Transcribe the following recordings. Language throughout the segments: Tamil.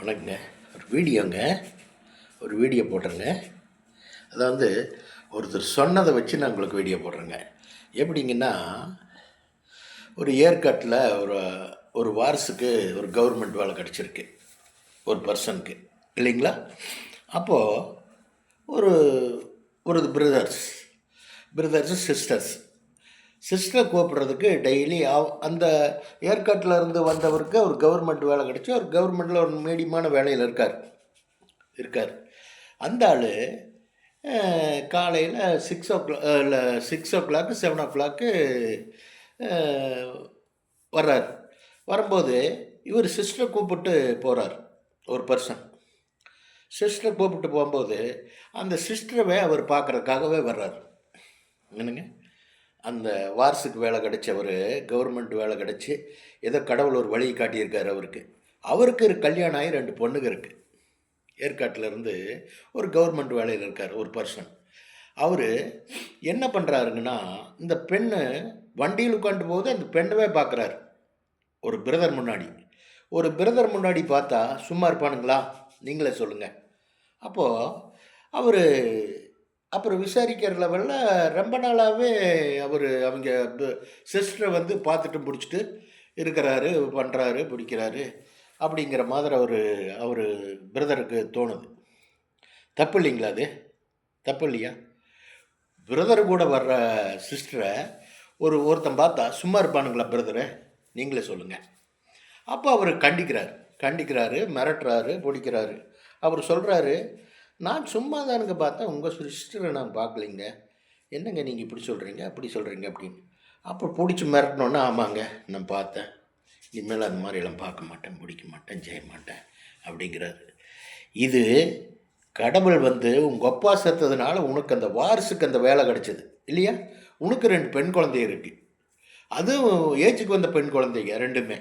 வணக்கங்க. ஒரு வீடியோ போட்டுருங்க. அதாவது ஒருத்தர் சொன்னதை வச்சு நான் உங்களுக்கு வீடியோ போடுறேங்க. எப்படிங்கன்னா, ஒரு ஏற்காட்டில் ஒரு ஒரு வாரிசுக்கு ஒரு கவர்மெண்ட் வேலை கிடச்சிருக்கு, ஒரு பர்சனுக்கு, இல்லைங்களா? அப்போது ஒரு ஒரு பிரதர்ஸு சிஸ்டரை கூப்பிட்றதுக்கு டெய்லி அந்த ஏற்காட்டில் இருந்து வந்தவருக்கு ஒரு கவர்மெண்ட் வேலை கிடச்சி ஒரு கவர்மெண்ட்டில் ஒரு மீடியமான வேலையில் இருக்கார். அந்த ஆள் காலையில் 6 ஓ கிளாக்கு 7 ஓ கிளாக்கு வர்றார். வரும்போது இவர் சிஸ்டரை கூப்பிட்டு போகிறார். ஒரு பர்சன் சிஸ்டரை கூப்பிட்டு போகும்போது அந்த சிஸ்டரை அவர் பார்க்குறதுக்காகவே வர்றார். என்னங்க, அந்த வாரிசுக்கு வேலை கிடைச்சவர், கவர்மெண்ட் வேலை கிடச்சி ஏதோ கடவுள் ஒரு வழியை காட்டியிருக்கார் அவருக்கு கல்யாணம் ஆகி 2 பொண்ணுங்க இருக்குது. ஏற்காட்டில் இருந்து ஒரு கவர்மெண்ட் வேலையில் இருக்கார் ஒரு பர்சன். அவர் என்ன பண்ணுறாருங்கன்னா, இந்த பெண்ணு வண்டியில் உட்காந்து போது அந்த பெண்ணவே பார்க்குறாரு. ஒரு பிரதர் முன்னாடி பார்த்தா சும்மா இருப்பானுங்களா? நீங்களே சொல்லுங்கள். அப்போது அவர் அப்புறம் விசாரிக்கிற லெவலில் ரொம்ப நாளாகவே அவங்க சிஸ்டரை பார்த்துட்டு பிடிச்சிட்டு இருக்கிறாரு, பண்ணுறாரு, பிடிக்கிறாரு அப்படிங்கிற மாதிரி அவர் பிரதருக்கு தோணுது. தப்பு இல்லைங்களா? அது தப்பு இல்லையா? பிரதரு கூட வர்ற சிஸ்டரை ஒருத்தன் பார்த்தா சும்மா இருப்பானுங்களா பிரதரை? நீங்களே சொல்லுங்கள். அப்போ அவர் கண்டிக்கிறாரு, மிரட்டுறாரு, பிடிக்கிறாரு. அவர் சொல்கிறாரு, நான் சும்மா தானுங்க பார்த்தேன், உங்கள் சிஸ்டரை நான் பார்க்கலிங்க, என்னங்க நீங்கள் இப்படி சொல்கிறீங்க அப்படி சொல்கிறீங்க அப்படின்னு. அப்போ பிடிச்சி மிரட்டினோன்னா, ஆமாங்க நான் பார்த்தேன், இனிமேல் அந்த மாதிரியெல்லாம் பார்க்க மாட்டேன், பிடிக்க மாட்டேன், செய்ய மாட்டேன் அப்படிங்கிறாரு. இது கடவுள் உங்கள் அப்பா செத்ததுனால உனக்கு அந்த வாரிசுக்கு அந்த வேலை கிடச்சிது இல்லையா? உனக்கு 2 பெண் குழந்தைங்க இருக்குது. அதுவும் ஏஜுக்கு வந்த பெண் குழந்தைங்க ரெண்டுமே.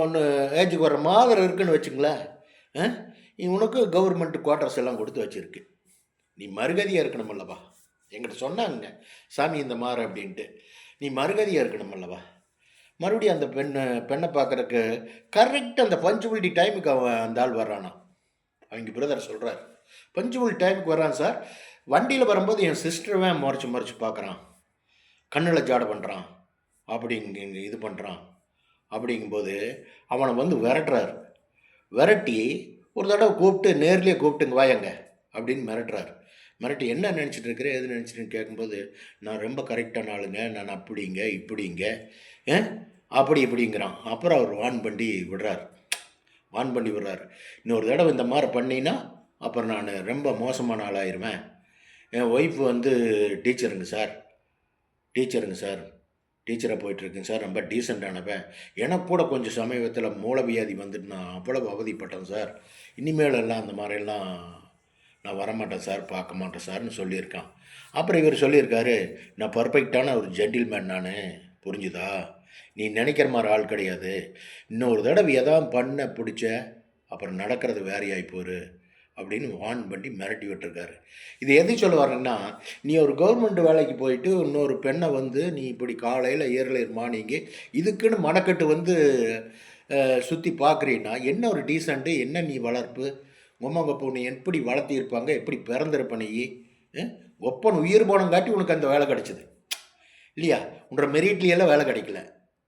ஒன்று ஏஜுக்கு வர மாதிரி இருக்குன்னு வச்சுங்களேன். உனக்கு கவர்மெண்ட் குவார்ட்டர்ஸ் எல்லாம் கொடுத்து வச்சுருக்கு. நீ மறுகதியாக இருக்கணும் அல்லவா? என்கிட்ட சொன்னாங்க, சாமி இந்த மாதிரி அப்படின்ட்டு. நீ மறுகதியாக இருக்கணும் அல்லவா? மறுபடியும் அந்த பெண்ணை பார்க்குறக்கு கரெக்டாக அந்த பஞ்சுவல்டி டைமுக்கு அந்த ஆள் வர்றானா. அவங்க பிரதர் சொல்கிறார், பஞ்சுவல் டைமுக்கு வரான் சார். வண்டியில் வரும்போது என் சிஸ்டரவே முறைச்சி பார்க்குறான், கண்ணில் ஜாடை பண்ணுறான், இது பண்ணுறான். அப்படிங்கும்போது அவனை விரட்டி ஒரு தடவை கூப்பிட்டு நேர்லேயே கூப்பிட்டுங்க வாயங்க அப்படின்னு மிரட்டி என்ன நினச்சிட்டு இருக்கிறேன், எது நினச்சிட்டுன்னு கேட்கும்போது, நான் ரொம்ப கரெக்டான ஆளுங்க, நான் அப்படிங்க இப்படிங்க அப்படி இப்படிங்கிறான். அப்புறம் அவர் வான் பண்ணி விடுறார். இன்னொரு தடவை இந்த மாதிரி பண்ணினா அப்புறம் நான் ரொம்ப மோசமான ஆளாயிருவேன். என் ஒய்ஃபு டீச்சருங்க சார், டீச்சராக போயிட்டுருக்குங்க சார், ரொம்ப டீசெண்டானவன். எனக்கு கூட கொஞ்சம் சமீபத்தில் மூலவியாதி வந்துட்டு நான் அவ்வளவு அவதிப்பட்டேன் சார். இனிமேலெல்லாம் அந்த மாதிரிலாம் நான் வரமாட்டேன் சார், பார்க்க மாட்டேன் சார்னு சொல்லியிருக்கான். அப்புறம் இவர் சொல்லியிருக்காரு, நான் பர்ஃபெக்டான ஒரு ஜென்டில்மேன், நான் புரிஞ்சுதா? நீ நினைக்கிற மாதிரி ஆள் கிடையாது. இன்னொரு தடவை எதாவது பிடிச்ச அப்புறம் நடக்கிறது வேறையாகி போரு அப்படின்னு வான் பண்ணி மிரட்டி விட்டுருக்காரு. இது எது சொல்ல வரேன்னா, நீ ஒரு கவர்மெண்ட் வேலைக்கு போயிட்டு இன்னொரு பெண்ணை நீ இப்படி காலையில் ஏர்லையர் மார்னிங்கு இதுக்குன்னு மனக்கட்டு சுற்றி பார்க்குறீன்னா என்ன ஒரு டீசெண்ட்டு, என்ன நீ வளர்ப்பு? உம்மாங்கப்போ நீ எப்படி வளர்த்திருப்பாங்க, எப்படி பிறந்திருப்ப நீ? ஒப்பன் உயிர் போனங்காட்டி உனக்கு அந்த வேலை கிடச்சிது இல்லையா? உன்ற மெரிட்லியெல்லாம் வேலை கிடைக்கல,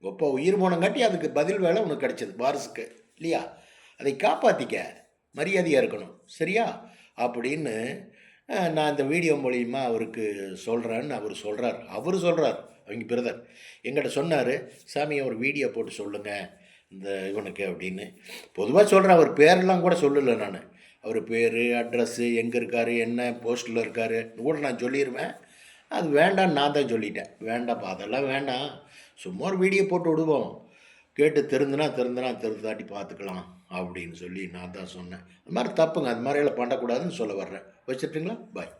ஒப்ப உயிர் போனங்காட்டி அதுக்கு பதில் வேலை உனக்கு கிடச்சிது வாரிசுக்கு இல்லையா? அதை காப்பாற்றிக்க, மரியாதையாக இருக்கணும், சரியா? அப்படின்னு நான் இந்த வீடியோ மூலிமா அவருக்கு சொல்கிறேன்னு அவர் சொல்கிறார். அவங்க பிரதர் எங்கிட்ட சொன்னார், சாமியை ஒரு வீடியோ போட்டு சொல்லுங்கள் இந்த இவனுக்கு அப்படின்னு. பொதுவாக சொல்கிறேன், அவர் பேரெல்லாம் கூட சொல்லலை நான். அவர் பேர், அட்ரஸ்ஸு, எங்கே இருக்கார், என்ன போஸ்ட்டில் இருக்கார் கூட நான் சொல்லிடுவேன். அது வேண்டான்னு நான் தான் சொல்லிட்டேன். வேண்டாம்ப்பா, அதெல்லாம் வேண்டாம், சும்மா ஒரு வீடியோ போட்டு விடுவோம், கேட்டு திருந்தாட்டி பார்த்துக்கலாம் அப்படின்னு சொல்லி நான் தான் சொன்னேன். அது மாதிரி தப்புங்க, அது மாதிரியெல்லாம் பண்ணக்கூடாதுன்னு சொல்ல வர்றேன். வச்சுட்டுங்களா? பாய்.